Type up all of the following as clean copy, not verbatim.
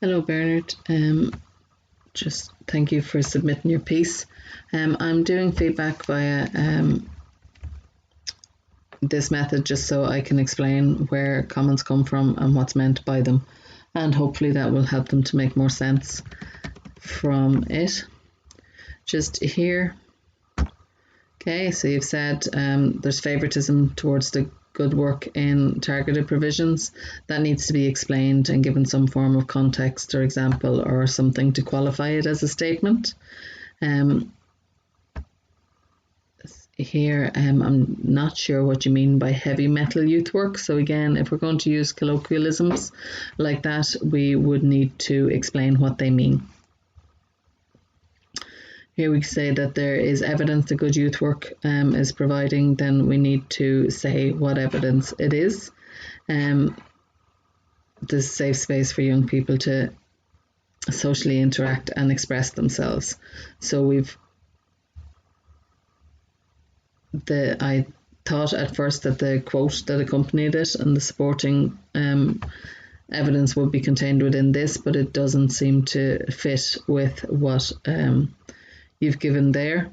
Hello, Bernard. Just thank you for submitting your piece. I'm doing feedback via this method just so I can explain where comments come from and what's meant by them, and hopefully that will help them to make more sense from it. Just here. Okay, so you've said there's favoritism towards the good work in targeted provisions. That needs to be explained and given some form of context or example or something to qualify it as a statement. Here, I'm not sure what you mean by heavy metal youth work. So again, if we're going to use colloquialisms like that, we would need to explain what they mean. Here we say that there is evidence that good youth work is providing, then we need to say what evidence it is. There's a safe space for young people to socially interact and express themselves. So I thought at first that the quote that accompanied it and the supporting evidence would be contained within this, but it doesn't seem to fit with what you've given there.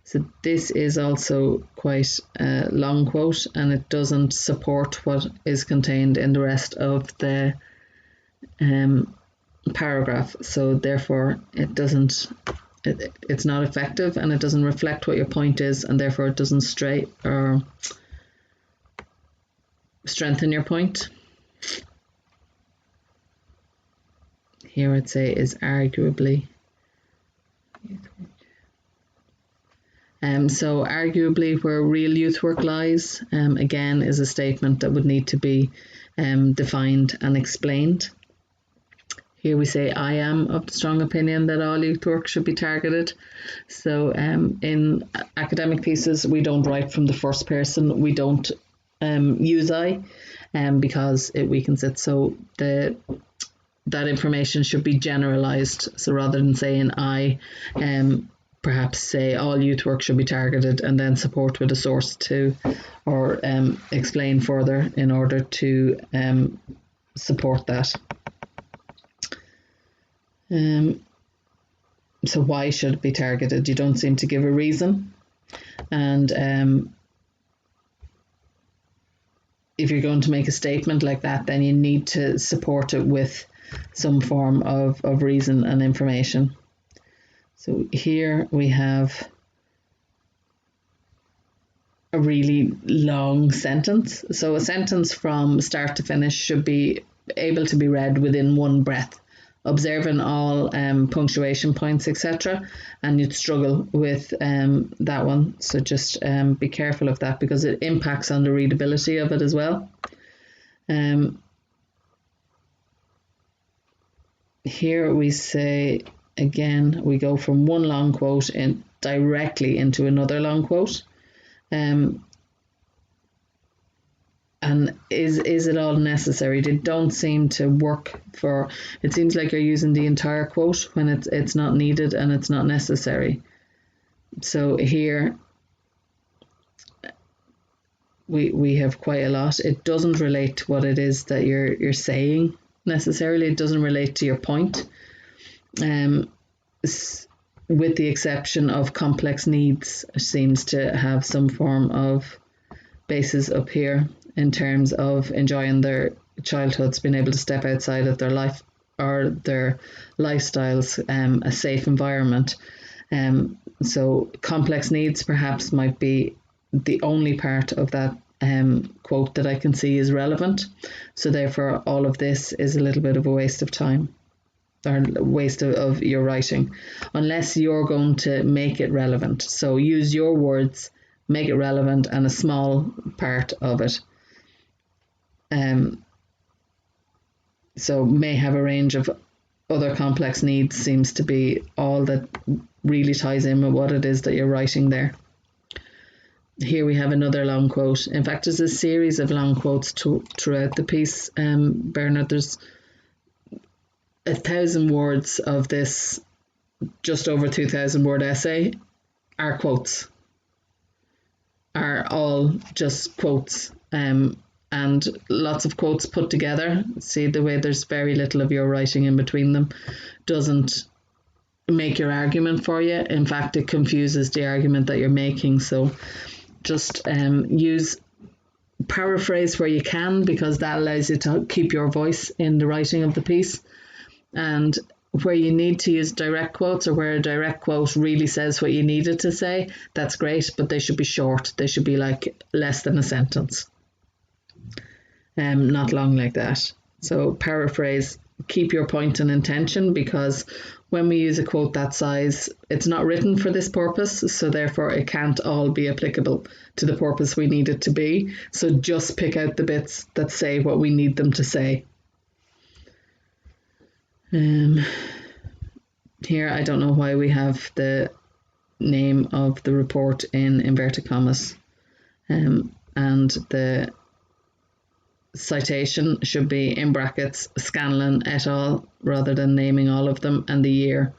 So this is also quite a long quote, and it doesn't support what is contained in the rest of the paragraph. So therefore it's not effective, and it doesn't reflect what your point is, and therefore it doesn't strengthen your point. Here I'd say is arguably. So arguably where real youth work lies, again, is a statement that would need to be defined and explained. Here we say, I am of the strong opinion that all youth work should be targeted. So in academic pieces, we don't write from the first person. We don't use I because it weakens it. So that information should be generalized. So rather than saying I, perhaps say all youth work should be targeted and then support with a source to, or explain further in order to support that. So why should it be targeted? You don't seem to give a reason. And if you're going to make a statement like that, then you need to support it with some form of reason and information. So here we have a really long sentence. So a sentence from start to finish should be able to be read within one breath, observing all punctuation points, etc. And you'd struggle with that one. So just be careful of that because it impacts on the readability of it as well. Here we say, again, we go from one long quote directly into another long quote. And is it all necessary? They don't seem to work for, it seems like you're using the entire quote when it's not needed and it's not necessary. So here we have quite a lot. It doesn't relate to what it is that you're saying necessarily. It doesn't relate to your point. With the exception of complex needs, seems to have some form of basis up here in terms of enjoying their childhoods, being able to step outside of their life or their lifestyles, a safe environment. So complex needs perhaps might be the only part of that quote that I can see is relevant. So therefore all of this is a little bit of a waste of time or waste of your writing, unless you're going to make it relevant. So use your words, make it relevant, and a small part of it. So may have a range of other complex needs seems to be all that really ties in with what it is that you're writing there. Here we have another long quote. In fact, there's a series of long quotes throughout the piece, Bernard. There's 1,000 words of this just over 2,000 word essay are quotes, are all just quotes and lots of quotes put together. See the way there's very little of your writing in between them doesn't make your argument for you. In fact, it confuses the argument that you're making. So just use paraphrase where you can, because that allows you to keep your voice in the writing of the piece. And where you need to use direct quotes, or where a direct quote really says what you need it to say, that's great, but they should be short. They should be like less than a sentence, not long like that. So paraphrase, keep your point and intention, because when we use a quote that size, it's not written for this purpose, so therefore it can't all be applicable to the purpose we need it to be. So just pick out the bits that say what we need them to say. Here, I don't know why we have the name of the report in inverted commas, and the citation should be in brackets Scanlon et al. Rather than naming all of them, and the year,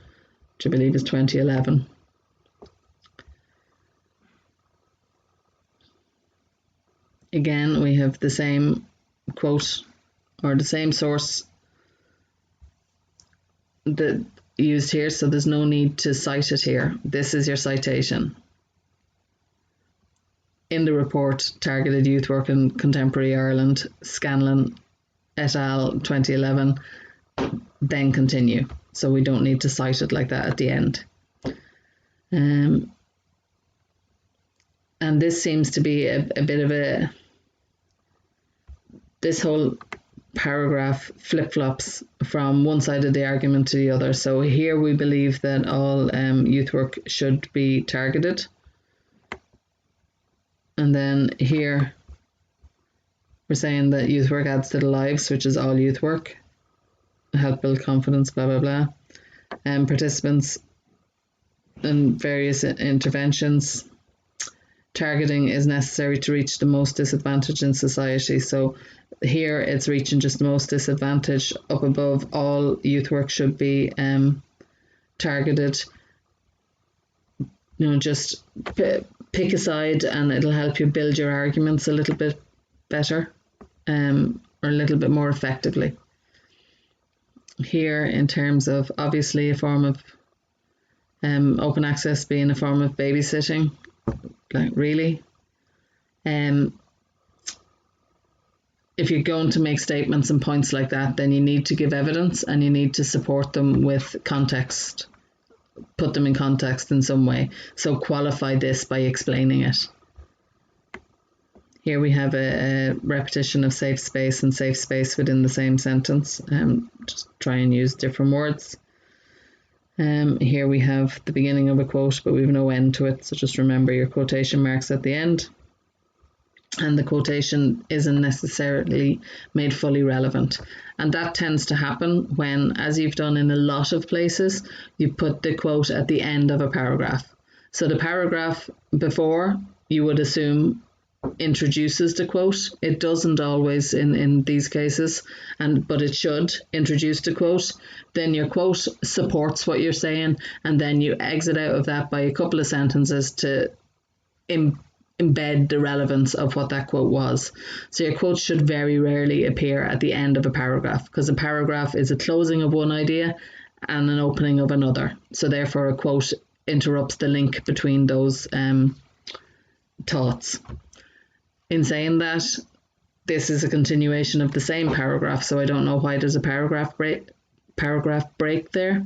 which I believe is 2011. Again, we have the same quote or the same source that used here, so there's no need to cite it here. This is your citation. In the report, Targeted Youth Work in Contemporary Ireland, Scanlon et al. 2011, then continue. So we don't need to cite it like that at the end. And this seems to be a bit of a, this whole paragraph flip-flops from one side of the argument to the other. So here we believe that all youth work should be targeted. And then here we're saying that youth work adds to the lives, which is all youth work, help build confidence, blah, blah, blah. And participants in various interventions. Targeting is necessary to reach the most disadvantaged in society. So here it's reaching just the most disadvantaged. Up above, all youth work should be targeted. You know, just pick a side and it'll help you build your arguments a little bit better, or a little bit more effectively. Here, in terms of obviously a form of open access being a form of babysitting, like really, if you're going to make statements and points like that, then you need to give evidence and you need to support them with context, put them in context in some way. So qualify this by explaining it. Here we have a repetition of safe space and safe space within the same sentence. Just try and use different words. Here we have the beginning of a quote, but we have no end to it. So just remember your quotation marks at the end. And the quotation isn't necessarily made fully relevant. And that tends to happen when, as you've done in a lot of places, you put the quote at the end of a paragraph. So the paragraph before, you would assume, introduces the quote. It doesn't always in these cases, but it should introduce the quote. Then your quote supports what you're saying, and then you exit out of that by a couple of sentences to embed the relevance of what that quote was. So your quote should very rarely appear at the end of a paragraph, because a paragraph is a closing of one idea and an opening of another. So therefore a quote interrupts the link between those thoughts. In saying that, this is a continuation of the same paragraph, so I don't know why there's a paragraph break there.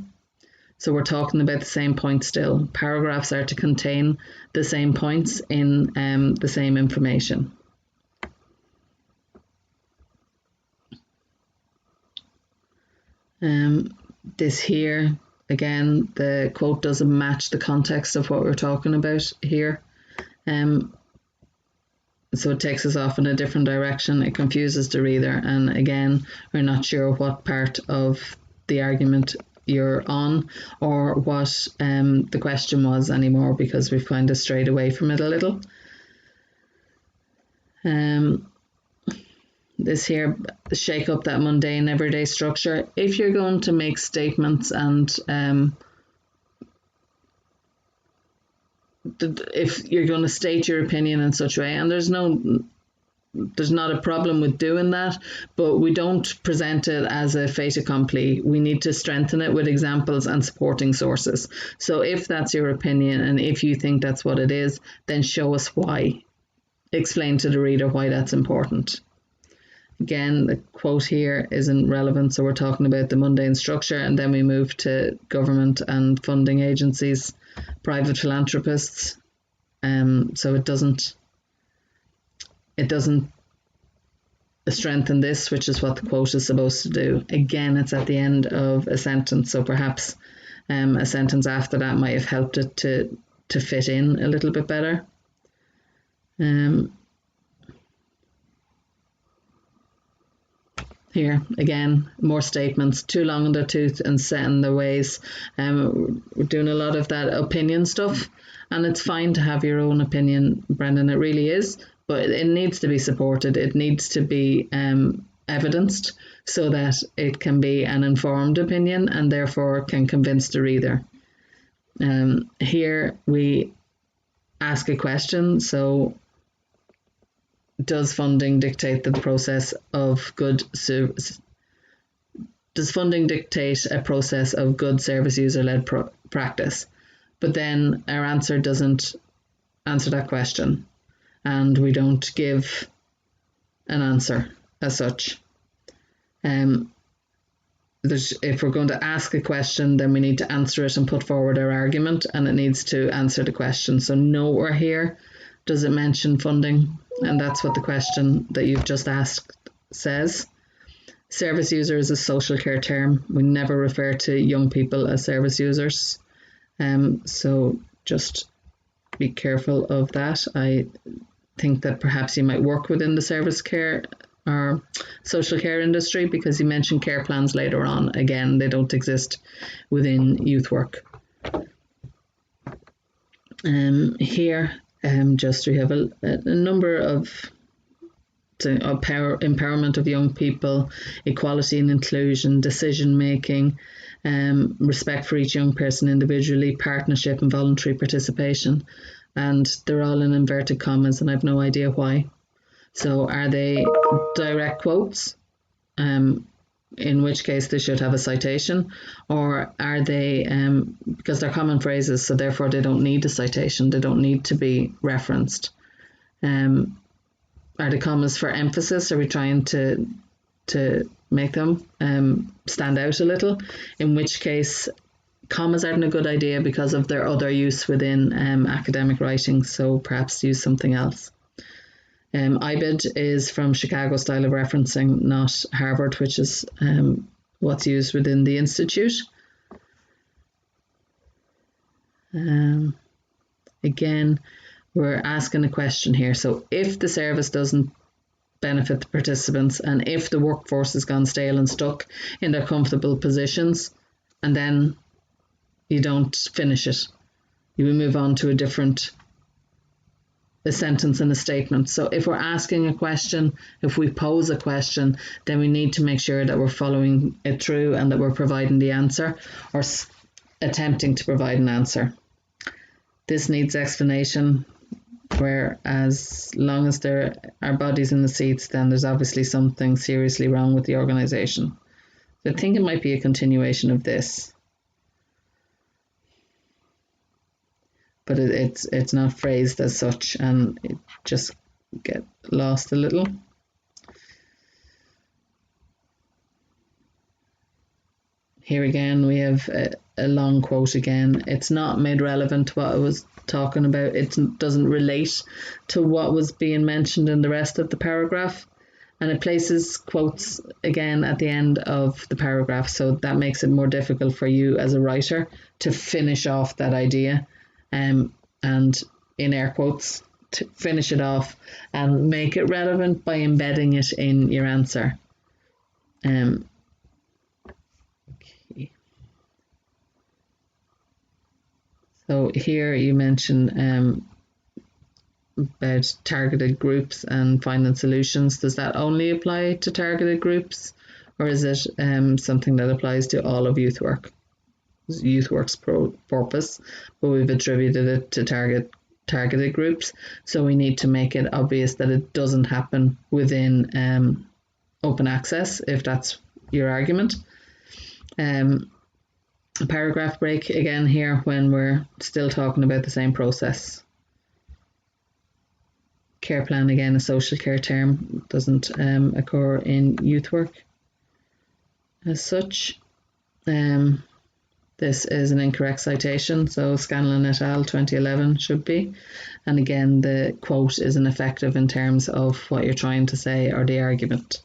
So we're talking about the same point still. Paragraphs are to contain the same points in the same information. This here, again, the quote doesn't match the context of what we're talking about here. So it takes us off in a different direction. It confuses the reader. And again, we're not sure what part of the argument you're on or what the question was anymore, because we've kind of strayed away from it a little. This here, shake up that mundane everyday structure. If you're going to make statements and if you're going to state your opinion in such a way, and there's no there's not a problem with doing that, but we don't present it as a fait accompli. We need to strengthen it with examples and supporting sources. So if that's your opinion and if you think that's what it is, then show us why. Explain to the reader why that's important. Again, the quote here isn't relevant, so we're talking about the mundane structure, and then we move to government and funding agencies, private philanthropists. So it doesn't strengthen this, which is what the quote is supposed to do. Again, it's at the end of a sentence, so perhaps a sentence after that might have helped it to fit in a little bit better. Here, again, more statements, too long in the tooth and set in their ways. We're doing a lot of that opinion stuff, and it's fine to have your own opinion, Brendan, it really is, but it needs to be supported. It needs to be evidenced so that it can be an informed opinion and therefore can convince the reader. Here we ask a question, so does funding dictate the process of good service? Does funding dictate a process of good service user-led practice? But then our answer doesn't answer that question, and we don't give an answer as such. If we're going to ask a question, then we need to answer it and put forward our argument, and it needs to answer the question. So nowhere here does it mention funding, and that's what the question that you've just asked says. Service user is a social care term. We never refer to young people as service users. So just be careful of that. I think that perhaps you might work within the service care or social care industry, because you mentioned care plans later on. Again, they don't exist within youth work. Here, just we have a number of empowerment of young people, equality and inclusion, decision making, respect for each young person individually, partnership and voluntary participation, and they're all in inverted commas, and I've no idea why. So are they direct quotes, in which case they should have a citation, or are they, because they're common phrases, so therefore they don't need a citation, they don't need to be referenced. Are the commas for emphasis? Are we trying to make them stand out a little? In which case, commas aren't a good idea because of their other use within academic writing, so perhaps use something else. IBID is from Chicago style of referencing, not Harvard, which is what's used within the institute. Again, we're asking a question here. So if the service doesn't benefit the participants, and if the workforce has gone stale and stuck in their comfortable positions, and then you don't finish it, you will move on to a sentence and a statement. So if we're asking a question, if we pose a question, then we need to make sure that we're following it through and that we're providing the answer or attempting to provide an answer. This needs explanation, where as long as there are bodies in the seats, then there's obviously something seriously wrong with the organisation. So I think it might be a continuation of this. But it's not phrased as such, and it just get lost a little. Here again we have a long quote again. It's not made relevant to what I was talking about. It doesn't relate to what was being mentioned in the rest of the paragraph, and it places quotes again at the end of the paragraph, so that makes it more difficult for you as a writer to finish off that idea. And in air quotes, to finish it off and make it relevant by embedding it in your answer. Okay. So here you mention about targeted groups and finding solutions. Does that only apply to targeted groups, or is it something that applies to all of youth work? Youth work's purpose, but we've attributed it to targeted groups. So we need to make it obvious that it doesn't happen within open access, if that's your argument. A paragraph break again here when we're still talking about the same process. Care plan, again, a social care term, doesn't occur in youth work as such. This is an incorrect citation, so Scanlon et al. 2011 should be. And again, the quote is ineffective in terms of what you're trying to say or the argument.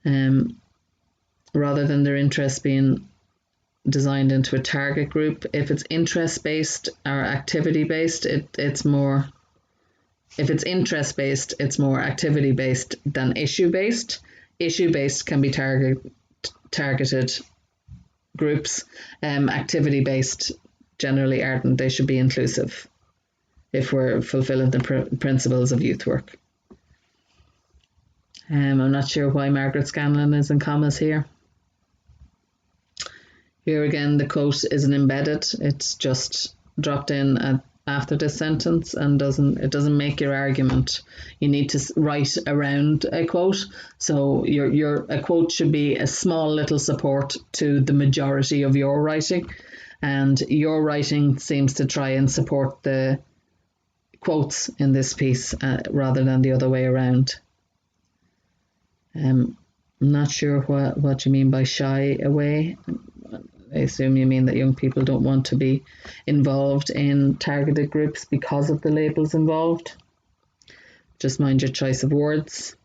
Rather than their interests being designed into a target group, if it's interest-based or activity-based, it's more... If it's interest-based, it's more activity-based than issue-based. Issue-based can be targeted groups. Activity-based generally aren't. They should be inclusive if we're fulfilling the principles of youth work. I'm not sure why Margaret Scanlon is in commas here. Here again, the quote isn't embedded. It's just dropped in after this sentence and it doesn't make your argument. You need to write around a quote. So a quote should be a small little support to the majority of your writing, and your writing seems to try and support the quotes in this piece rather than the other way around. I'm not sure what you mean by shy away. I assume you mean that young people don't want to be involved in targeted groups because of the labels involved. Just mind your choice of words.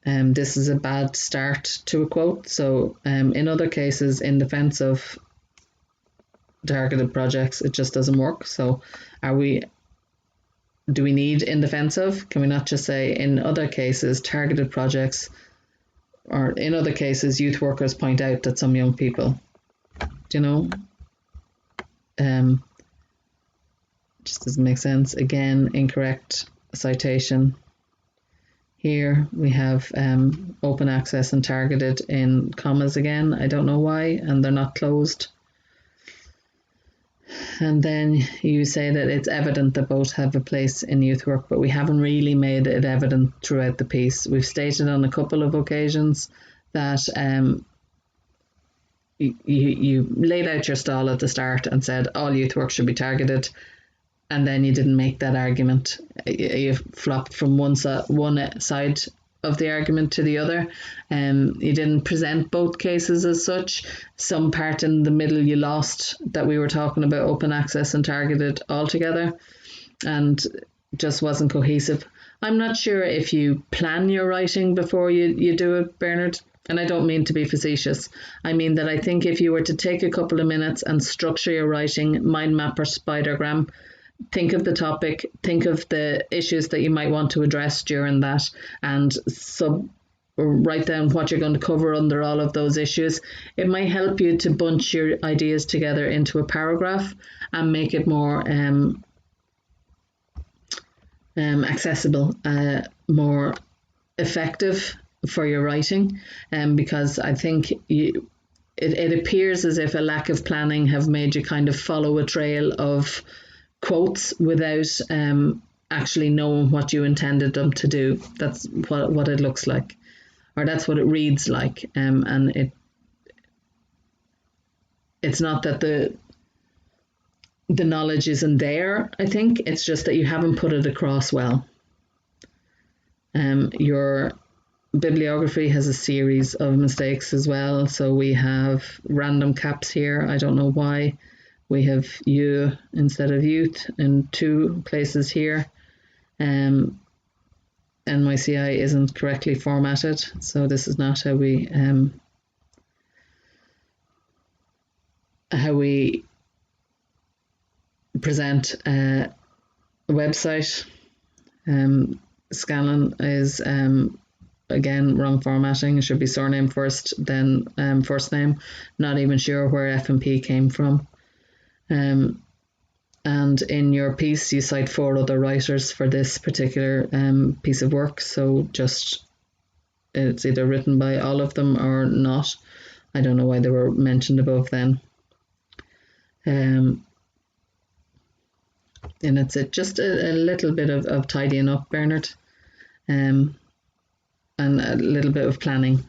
This is a bad start to a quote. So in other cases, in defense of targeted projects, it just doesn't work. So do we need in defense of? Can we not just say in other cases, targeted projects, or in other cases, youth workers point out that some young people, just doesn't make sense. Again, incorrect citation. Here we have open access and targeted in commas again. I don't know why, and they're not closed. And then you say that it's evident that both have a place in youth work, but we haven't really made it evident throughout the piece. We've stated on a couple of occasions that you laid out your stall at the start and said all youth work should be targeted, and then you didn't make that argument. You flopped from one side of the argument to the other. You didn't present both cases as such. Some part in the middle you lost, that we were talking about open access and targeted altogether, and just wasn't cohesive. I'm not sure if you plan your writing before you do it, Bernard, and I don't mean to be facetious. I mean that I think if you were to take a couple of minutes and structure your writing, mind map or spidergram, think of the topic, think of the issues that you might want to address during that, and write down what you're going to cover under all of those issues. It might help you to bunch your ideas together into a paragraph and make it more accessible, more effective for your writing, because I think it appears as if a lack of planning have made you kind of follow a trail of quotes without actually knowing what you intended them to do. That's what it looks like, or that's what it reads like, and it's not that the knowledge isn't there. I think it's just that you haven't put it across well. Your bibliography has a series of mistakes as well, so we have random caps here. I don't know why. We have you instead of youth in 2 places here. NYCI isn't correctly formatted, so this is not how we present a website. Scanlon is again wrong formatting. It should be surname first, then first name. Not even sure where F&P came from. And in your piece you cite 4 other writers for this particular piece of work, so just it's either written by all of them or not. I don't know why they were mentioned above then. And it's just a little bit of tidying up, Bernard, and a little bit of planning.